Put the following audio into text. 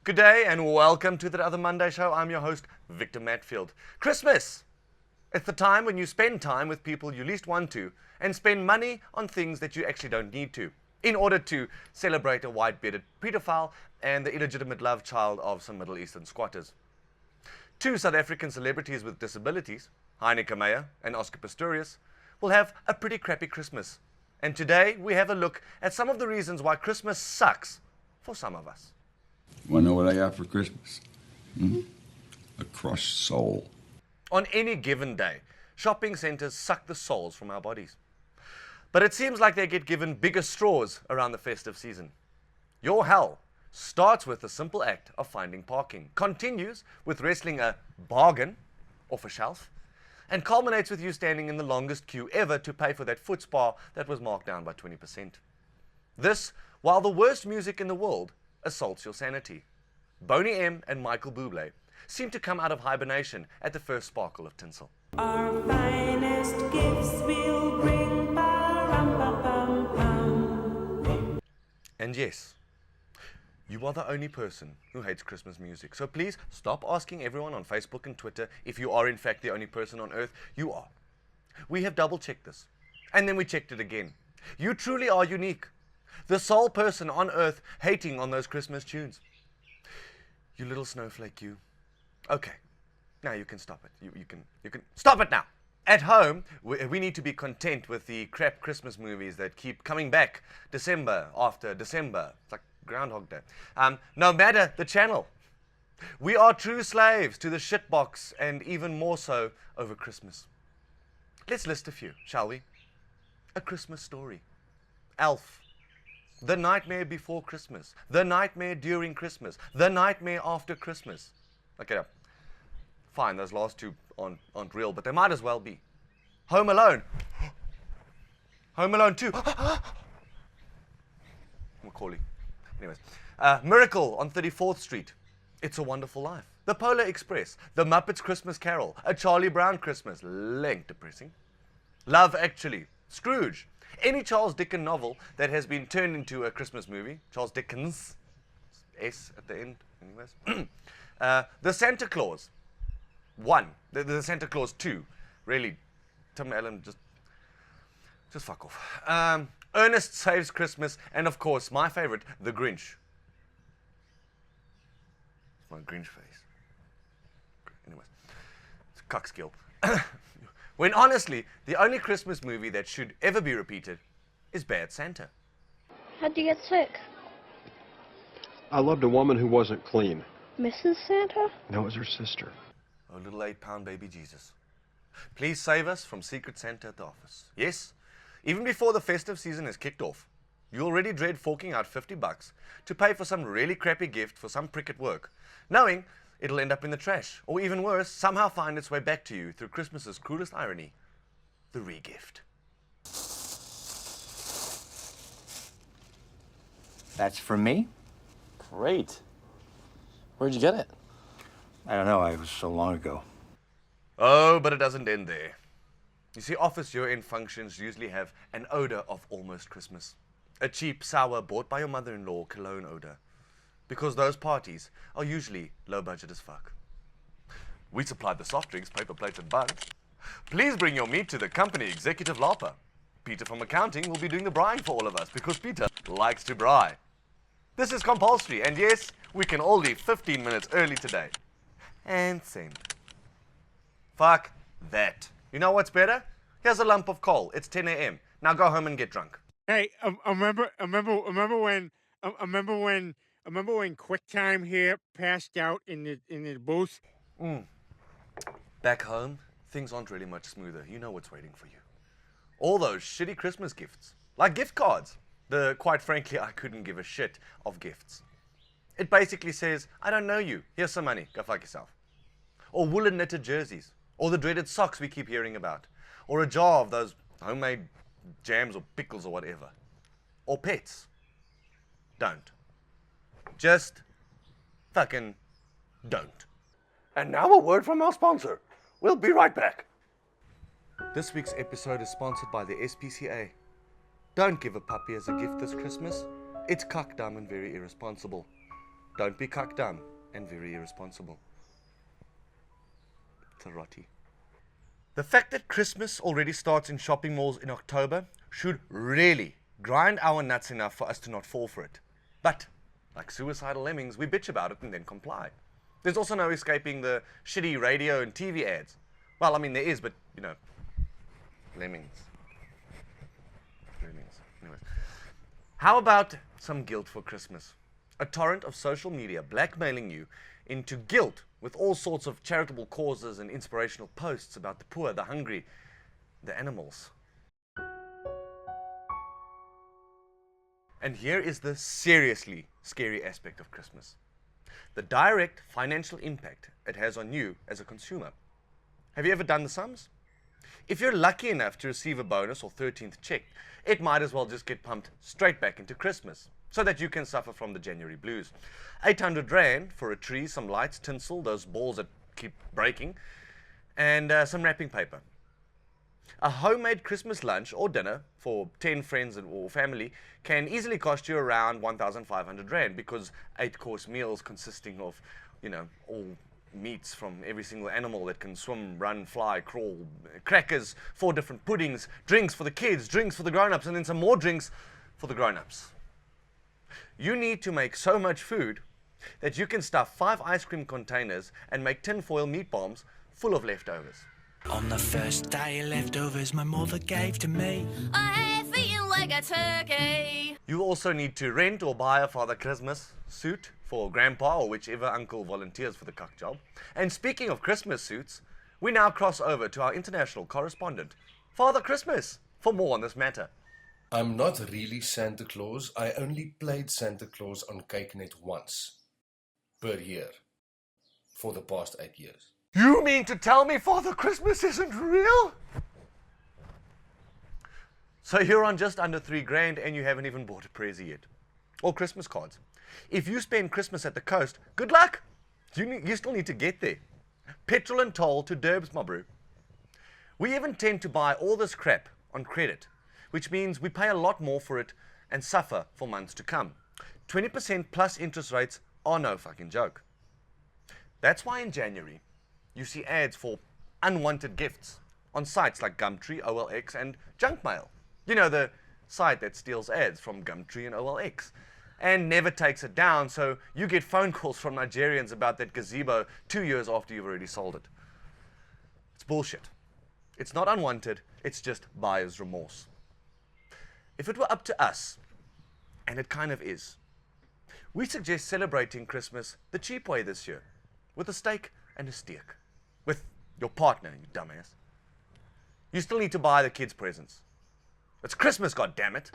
Good day and welcome to the Other Monday Show. I'm your host, Victor Matfield. Christmas! It's the time when you spend time with people you least want to and spend money on things that you actually don't need to in order to celebrate a white-bearded pedophile and the illegitimate love child of some Middle Eastern squatters. Two South African celebrities with disabilities, Heineke Meyer and Oscar Pistorius, will have a pretty crappy Christmas. And today we have a look at some of the reasons why Christmas sucks for some of us. Want to know what I got for Christmas? A crushed soul. On any given day, shopping centers suck the souls from our bodies. But it seems like they get given bigger straws around the festive season. Your hell starts with the simple act of finding parking, continues with wrestling a bargain off a shelf, and culminates with you standing in the longest queue ever to pay for that foot spa that was marked down by 20%. This, while the worst music in the world assaults your sanity. Boney M and Michael Bublé seem to come out of hibernation at the first sparkle of tinsel. Our finest gifts will bring ba-rum-ba-bum-bum. And yes, you are the only person who hates Christmas music. So please stop asking everyone on Facebook and Twitter if you are in fact the only person on earth. You are. We have double-checked this. And then we checked it again. You truly are unique. The sole person on earth hating on those Christmas tunes. You little snowflake, you. Okay, now you can stop it. You can stop it now. At home, we need to be content with the crap Christmas movies that keep coming back December after December. It's like Groundhog Day. No matter the channel. We are true slaves to the shitbox and even more so over Christmas. Let's list a few, shall we? A Christmas Story. Elf. The Nightmare Before Christmas. The Nightmare During Christmas. The Nightmare After Christmas. Okay, fine, those last two aren't real, but they might as well be. Home Alone. Home Alone 2. Macaulay. Anyways. Miracle on 34th Street. It's a Wonderful Life. The Polar Express. The Muppets Christmas Carol. A Charlie Brown Christmas. Length depressing. Love Actually. Scrooge. Any Charles Dickens novel that has been turned into a Christmas movie. Charles Dickens. S at the end. Anyways. The Santa Claus 1. The Santa Claus 2. Really, Tim Allen, just fuck off. Ernest Saves Christmas. And of course, my favorite, The Grinch. My Grinch face. Anyways. It's a cuck skill. When honestly, the only Christmas movie that should ever be repeated is Bad Santa. How'd you get sick? I loved a woman who wasn't clean. Mrs. Santa? No, it was her sister. Oh, little 8-pound baby Jesus. Please save us from Secret Santa at the office. Yes, even before the festive season has kicked off, you already dread forking out $50 to pay for some really crappy gift for some prick at work, knowing it'll end up in the trash, or even worse, somehow find its way back to you through Christmas's cruelest irony, the re-gift. That's for me? Great. Where'd you get it? I don't know, it was so long ago. Oh, but it doesn't end there. You see, office year-end functions usually have an odor of almost Christmas. A cheap, sour, bought by your mother-in-law cologne odor. Because those parties are usually low budget as fuck. We supplied the soft drinks, paper plates, and buns. Please bring your meat to the company executive LARPer. Peter from accounting will be doing the brying for all of us because Peter likes to bry. This is compulsory, and yes, we can all leave 15 minutes early today. And send. Fuck that. You know what's better? Here's a lump of coal. It's 10 a.m. Now go home and get drunk. Hey, I remember when QuickTime here passed out in the booth. Back home, things aren't really much smoother. You know what's waiting for you. All those shitty Christmas gifts, like gift cards. Quite frankly, I couldn't give a shit of gifts. It basically says, I don't know you. Here's some money. Go fuck yourself. Or woolen knitted jerseys. Or the dreaded socks we keep hearing about. Or a jar of those homemade jams or pickles or whatever. Or pets. Don't. Just fucking don't. And now a word from our sponsor. We'll be right back. This week's episode is sponsored by the SPCA. Don't give a puppy as a gift this Christmas. It's cock dumb and very irresponsible. Don't be cuck dumb and very irresponsible. Tarati. The fact that Christmas already starts in shopping malls in October should really grind our nuts enough for us to not fall for it. But, like suicidal lemmings, we bitch about it and then comply. There's also no escaping the shitty radio and TV ads. Well, I mean, there is, but, you know, lemmings. Anyways. How about some guilt for Christmas? A torrent of social media blackmailing you into guilt with all sorts of charitable causes and inspirational posts about the poor, the hungry, the animals. And here is the seriously scary aspect of Christmas. The direct financial impact it has on you as a consumer. Have you ever done the sums? If you're lucky enough to receive a bonus or 13th check, it might as well just get pumped straight back into Christmas, so that you can suffer from the January blues. 800 Rand for a tree, some lights, tinsel, those balls that keep breaking, and some wrapping paper. A homemade Christmas lunch or dinner for 10 friends or family can easily cost you around 1,500 Rand, because 8-course meals consisting of, you know, all meats from every single animal that can swim, run, fly, crawl, crackers, 4 different puddings, drinks for the kids, drinks for the grown-ups, and then some more drinks for the grown-ups. You need to make so much food that you can stuff 5 ice cream containers and make tinfoil meat bombs full of leftovers. On the first day, leftovers my mother gave to me. I have eaten like a turkey. You also need to rent or buy a Father Christmas suit for grandpa or whichever uncle volunteers for the cuck job. And speaking of Christmas suits, we now cross over to our international correspondent, Father Christmas, for more on this matter. I'm not really Santa Claus. I only played Santa Claus on CakeNet once per year for the past 8 years. You mean to tell me Father Christmas isn't real? So you're on just under 3 grand and you haven't even bought a prezi yet. Or Christmas cards. If you spend Christmas at the coast, good luck. You still need to get there. Petrol and toll to Derbs, my bro. We even tend to buy all this crap on credit, which means we pay a lot more for it and suffer for months to come. 20% plus interest rates are no fucking joke. That's why in January, you see ads for unwanted gifts on sites like Gumtree, OLX, and Junk Mail. You know, the site that steals ads from Gumtree and OLX and never takes it down, so you get phone calls from Nigerians about that gazebo 2 years after you've already sold it. It's bullshit. It's not unwanted, it's just buyer's remorse. If it were up to us, and it kind of is, we suggest celebrating Christmas the cheap way this year, with a steak and a steak. With your partner, you dumbass. You still need to buy the kids presents. It's Christmas, goddammit.